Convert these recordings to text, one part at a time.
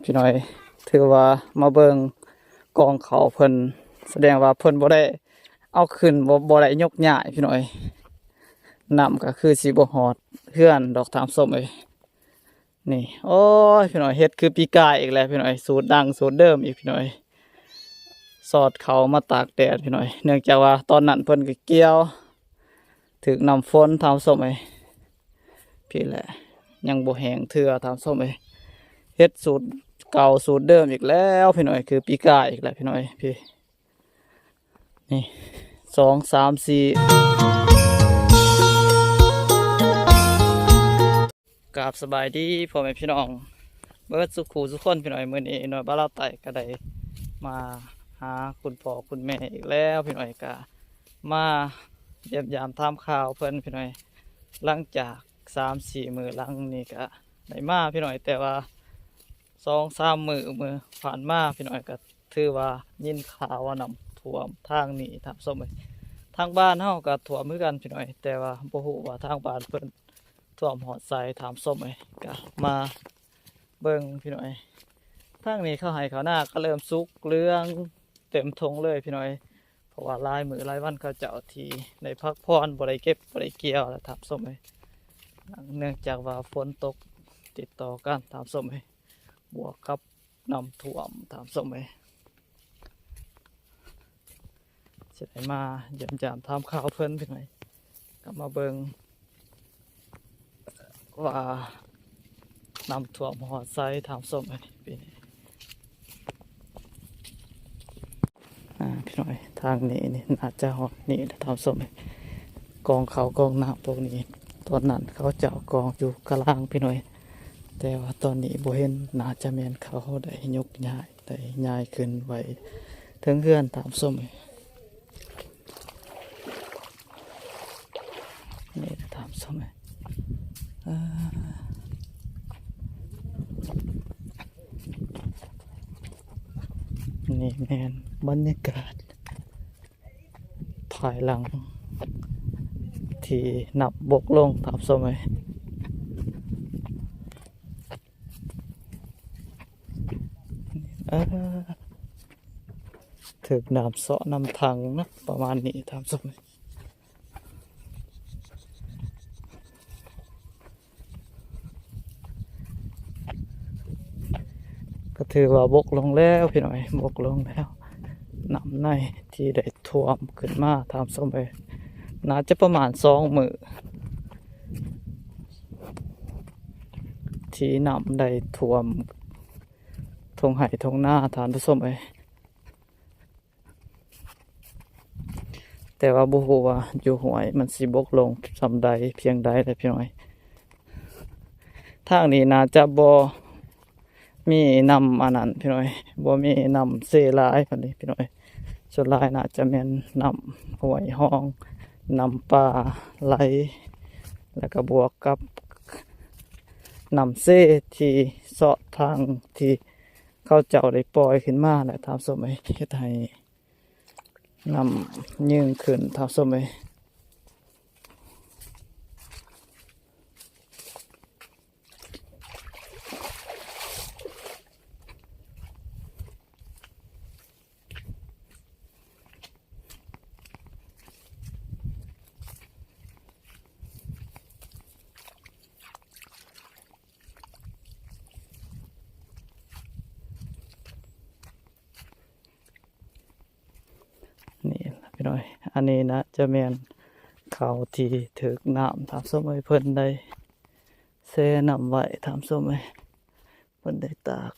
พี่น้อยถือว่ามาเบิ่งกองเขาเพิ่นแสดงว่าเพิ่นบ่ได้เอาขึ้นบ่ได้ยกย้ายพี่น้อยน้ำก็คือสิบ่ฮอดเฮือนดอกถามส้มเอ้ยนี่โอ้ยพี่น้อยเฮ็ดคือปีกายอีกแล้วพี่น้อยสูตรดังสูตรเดิมอีกพี่น้อยสอดเขามาตากแดดพี่น้อยเนื่องจากว่าตอนนั้นเพิ่นก็เกี่ยวถึกน้ำฝนถามส้มเอ้ยพี่แหละยังบ่แห้งเทื่อถามส้มเอ้ยเฮ็ดสูตรเก่าสูตรเดิมอีกแล้วพี่น้อยคือปีกายอีกแล้วพี่น้อยพี่นี่2 3 4กราบสบายดีพ่อแม่พี่น้องเบิดสุขูสุขคนพี่น้อยมื้อนี้น้อยบ้านเราไต่ก็ได้มาหาคุณพ่อคุณแม่อีกแล้วพี่น้อยก็มาเยี่ยมยามทำข่าวเพิ่นพี่น้อยหลังจาก3-4 มื้อหลังนี้ก็ได้มาพี่น้อยแต่ว่า2-3 มื้อผ่านมาพี่น้อยก็ถือว่ายินข่าวว่าน้ำท่วมทางนี้ทางส้มเลยทางบ้านเฮาก็ท่วมเหมือนกันพี่น้อยแต่ว่าบ่ฮู้ว่าทางบ้านเพิ่นท่วมหอดใส่ถามส้มเลยก็มาเบิ่งพี่น้อยทางนี้เขาให้เขาหน้าก็เริ่มสุกเรื่องเต็มทงเลยพี่น้อยเพราะว่าลายมือลายวันเขาเจ้าทีในพักพรบ่ได้เก็บบ่ได้เกี่ยวแล้วถามส้มเลยเนื่องจากว่าฝนตกติดต่อกันถามส้มเลยบวกกับน้ำท่วมถามส้มเลยจะได้มาเยี่ยมยามทำข่าวเพิ่นพี่น้อยก็มาเบิ่งว่าน้ำท่วมหอดไซถามส้มเลยปีนี้พี่น้อยทางนี้นี่น่าจะหอดนี่ถามส้มเลยกองเขากองน้ำพวกนี้ตอนนั้นเขาเจาะกองอยู่กลางพี่น้อยแต่ว่าตอนนี้บ่เห็นน่าจะแม่นเขาได้ยกย้ายได้ย้ายขึ้นไว้ถึงเพื่อนถามส้มเลยนี่ถามส้มเลยนี่แมนบรรยากาศภายหลังที่นับบกลงถามสมัยถึกน้ำเสาะน้ำทังนะประมาณนี้ถามสมัยก็ถือว่าบกลงแล้วพี่หน่อยบกลงแล้วน้ำในที่ได้ท่วมขึ้นมาถามสมัยน่าจะประมาณ2 มื้อที่น้ำได้ท่วมทงไห่ทงหน้าทานผู้ชมแต่ว่าบ่ฮู้ว่าอยู่ห้วยมันสิบกลงสำใดเพียงใดแต่พี่น้อยทางนี้น่าจะบ่มีน้ำอันนั้นพี่น้อยบ่มีน้ำเซลายปานนี้พี่น้อยส่วนหลายน่าจะแม่นน้ำห้วยห้องน้ำป่าไหลแล้วก็บวกกับน้ำเซที่เสาะทางที่เขาเจ้าได้ปล่อยขึ้นมาและทำสมัยเฮ็ดให้น้ำยืงขึ้นทำสมัยนี่พี่น้อยอันนี้นะจะแมนเขาที่ถึกน้ำทำสมัยเพิ่นได้เซน้ำไว้ทำสมัยเพิ่นได้ตาก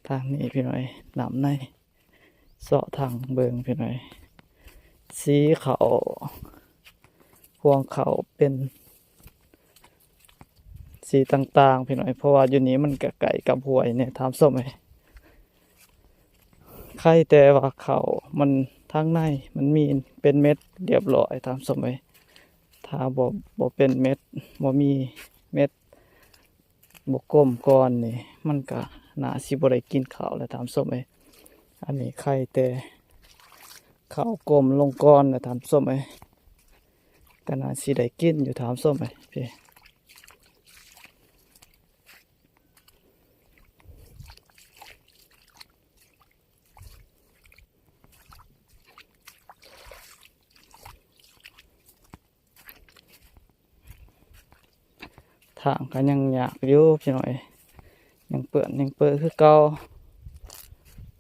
ทางนี้พี่น้อยน้ำในเสาะทางเบิงพี่น้อยสีเขาพวงเขาเป็นสีต่างๆพี่น้อยเพราะว่าอยู่นี้มันกะไก่กับหวยเนี่ยทำส้มเลยไข่แต่ว่าเขามันทางในมันมีเป็นเม็ดเรียบร้อยทำส้มเลยถ้าบ่เป็นเม็ดบ่มีเม็ดบ่กลมก้อนนี่มันก็น่าสิบ่ได้กินข้าวแล้วทำส้มเลยอันนี้ไข่แต่ข้าวกลมลงก้อนแล้วทำส้มเลยก็น่าสิได้กินอยู่ทำส้มเลยพี่ างก็ยังอยากอยู่พี่น้อยยังเปื้อนยังเปื้อนคือเก่า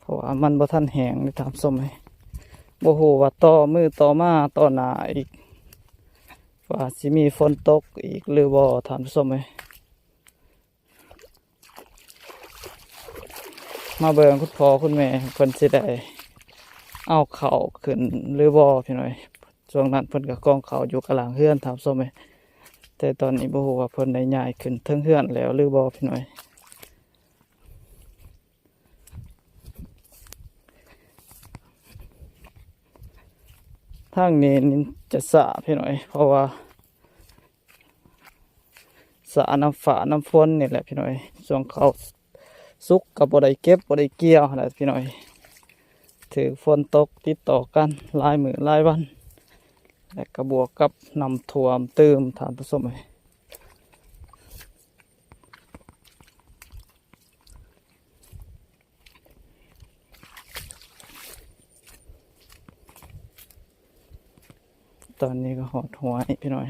เพราะว่ามันบ่ทันแห้งได้ทำส้มให้บ่ฮู้ว่าต่อมือต่อมาต่อหน้าอีกว่าสิมีฝนตกอีกหรือบ่ทำส้มให้มาเบิ่งคุณพ่อคุณแม่เพิ่นสิได้เอาเข้าวขึ้นหรือบ่พี่น้อยช่วงนั้นเพิ่นก็กองข้าวอยู่กลางเฮือนทำส้มให้แต่ตอนนี้บ่ฮู้ว่าเพิ่นได้ย้ายขึ้นเทิงเฮือนแล้วหรือบ่พี่น้อยทางนี้จะสะพี่น้อยเพราะว่าสะน้ำฝาน้ำฝนนี่แหละพี่น้อยช่วงเขาสุกกับบ่ได้เก็บบ่ได้เกี่ยวนะพี่น้อยถือฝนตกติดต่อกันหลายมื้อหลายวันและก็บวกกับน้ำท่วมเติมฐานผสมให้ตอนนี้ก็หอดหัวพี่น้อย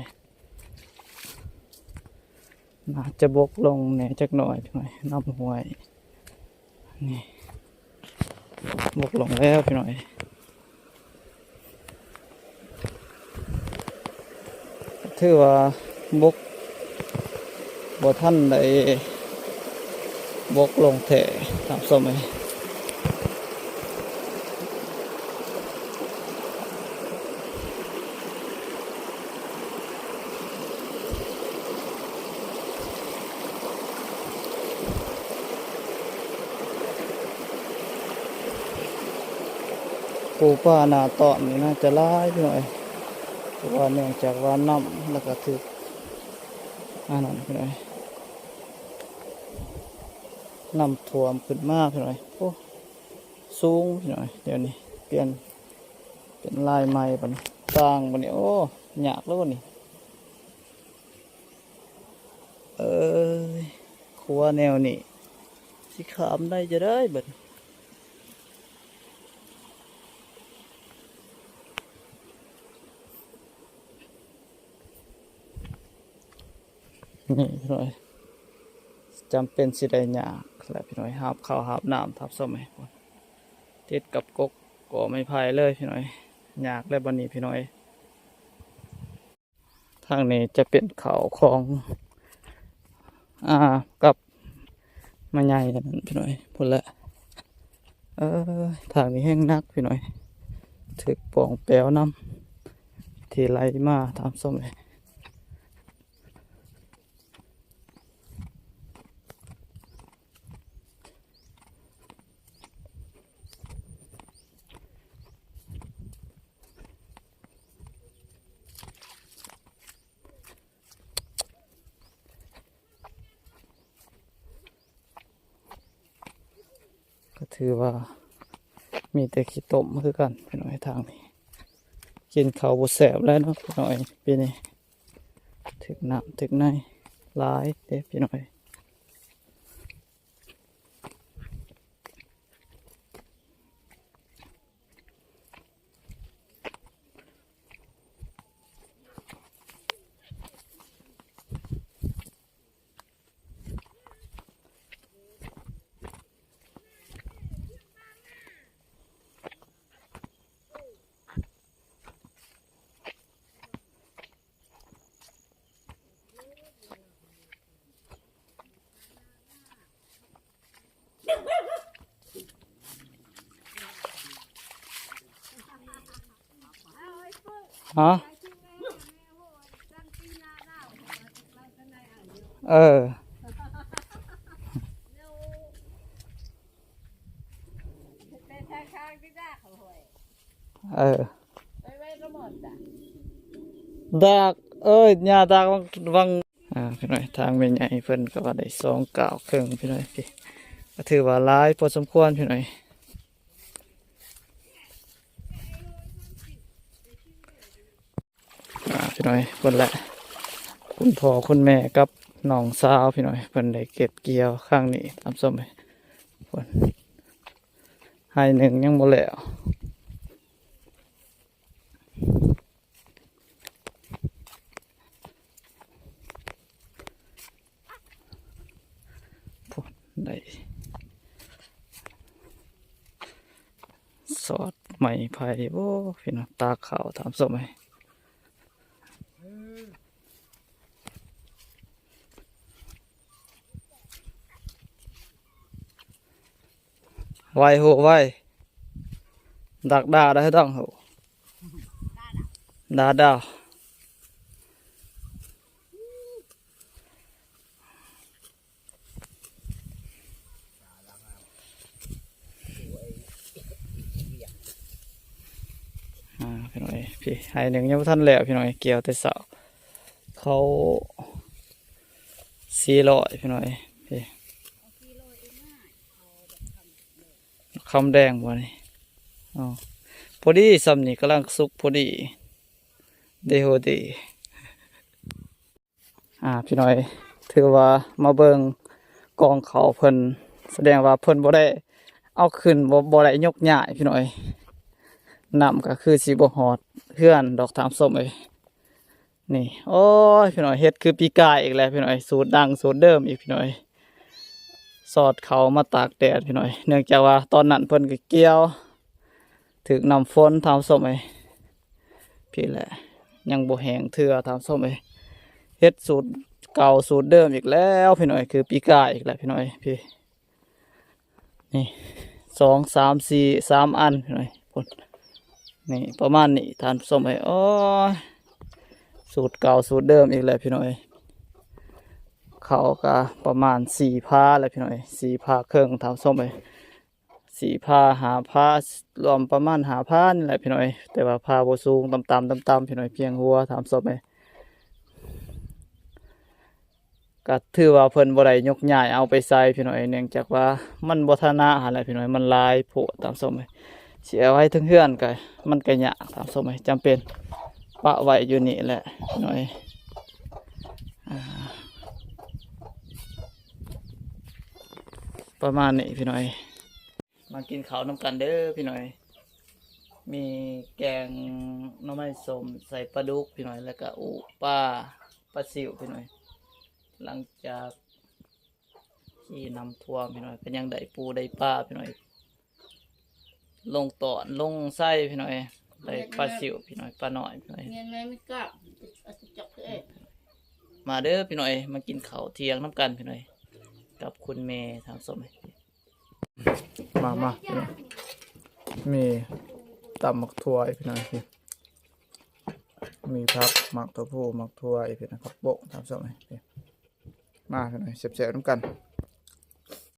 น่าจะบกลงแหน่จักหน่อยพี่น้อยน้ำห้วยนี่บกลงแล้วพี่น้อยถือว่าบกบ่ท่านได้บกลงแถตามสมัยปูป้าหนาตอนนี่น่าจะร้ายพี่น้อยเพราะว่าเนื่องจากว่าน้ำแล้วก็ถึกนั้นพี่น้อยน้ำท่วมขึ้นมากพี่น้อยโอ้สูงพี่น้อยเดี๋ยวนี้เปลี่ยนเป็นลายใหม่ปะนี่ต่างปะนี่โอ้ยากแล้วปะนี่ครัวแนวนี้สิขามได้จะได้เบิดนี่พี่น้อยจำเป็นสิได้ยากแล้วพี่น้อยหาบข้าวหาบน้ำทับส้มให้ติดกับกกก่อไม้ไผ่เลยพี่น้อยยากเลยบันนี้พี่น้อยทางนี้จะเป็นเขาของกับมาใหญ่นั่นพี่น้อยพูดละทางนี้แห้งนักพี่น้อยถึกป่องแปวน้ำที่ไหลมาทำส้มเลยก็ถือว่ามีแต่ขี้ตมคือกันพี่น้อยทางนี้กินข้าวบุแสบแล้วเนาะพี่น้อยปีนี้ถึกน้ำถึกในหลายเด้พี่น้อยฮะเออเออดักหญ้าดักวังพี่น้อยทางเป็นใหญ่เพิ่นก็ว่าได้2 ก้าวครึ่งพี่น้อยพี่ก็ถือว่าหลายพอสมควรพี่น้อยพี่น้อยเพิ่นแหละคุณพ่อคุณแม่กับน้องสาวพี่น้อยเพิ่นได้เก็บเกี่ยวข้างนี้ตามส้มให้เพิ่นให้หนึ่งยังบ่แล้ว ได้สอดใหม่ไผ่โอ้พี่น้องตาขาวถามสมัยไวโหไวดักดาได้ต้องโหดาดาวพี่น้อยพี่ให้หนึ่งยังบ่ทันแล้วพี่น้อยเกี่ยวแต่เสาเขา400พี่น้อยพี่คำแดงบ่นี่อ๋อพอดีซ้ำนี่กำลังสุกพอดีเดโฮดีพี่น้อยถือว่ามาเบิ่งกองเขาเพิ่นแสดงว่าเพิ่นบ่ได้เอาขึ้นบ่ได้ยกย้ายพี่น้อยน้ำก็คือสิบ่ฮอดเพื่อนดอกถามส้มเอ้ยนี่โอ้ยพี่น้อยเฮ็ดคือปีกายอีกแล้วพี่น้อยสูตรดังสูตรเดิมอีกพี่น้อยสอดเขามาตากแดดพี่น้อยเนื่องจากว่าตอนนั้นเพิ่นก็เกี่ยวถึกน้ำฝนถามส้มเอ้ยพี่แหละยังบ่แห้งเทื่อถามส้มเอ้ยเฮ็ดสูตรเก่าสูตรเดิมอีกแล้วพี่น้อยคือปีกายอีกแล้วพี่น้อยพี่นี่2 3 4 3อันพี่น้อยพุ่นนี่ประมาณนี้ทานส้มไอ้โอ้ยสูตรเก่าสูตรเดิมอีกแล้วพี่น้อยเขาก็ประมาณ4 พาแล้วพี่น้อย4 พาครึ่งทานส้มไอ้4 พา5 พารวมประมาณ5 พานี่แหละพี่น้อยแต่ว่าพาบ่สูงต่ำๆพี่น้อยเพียงหัวทานส้มไอ้ก็ถือว่าเพิ่นบ่ได้ยกย้ายเอาไปใส่พี่น้อยเนื่องจากว่ามันบ่ทันนะหั่นแหละพี่น้อยมันหลายโพดตามส้มไอ้สิเอาไว้ถึงเฮือนก็มันก็ยากตามส้มไอ้จำเป็นปะไว้อยู่นี่แหละพี่น้อยประมาณนี้พี่น้อยมากินข้าวน้ำกันเด้อพี่น้อยมีแกงหน่อไม้ส้มใส่ปลาดุกพี่น้อยแล้วก็อุปลาซิวพี่น้อยหลังจากที่นำท่วมพี่น้อยเป็นยังได้ปูได้ปลาพี่น้อยลงตอนลงไส้พี่น้อยได้ปลาซิวพี่น้อยปลาหน่อยพี่น้อยมาเด้อพี่น้อยมากินข้าวเที่ยงน้ำกันพี่น้อยกับคุณเมย์ทำส้มมาพี่น้อยมีตำหมักถั่วพี่น้อยพี่มีผักหมักตัวผู้หมักถั่วพี่น้อยผักโบกทำส้มพี่มาพี่น้อยเสียบๆน้ำกัน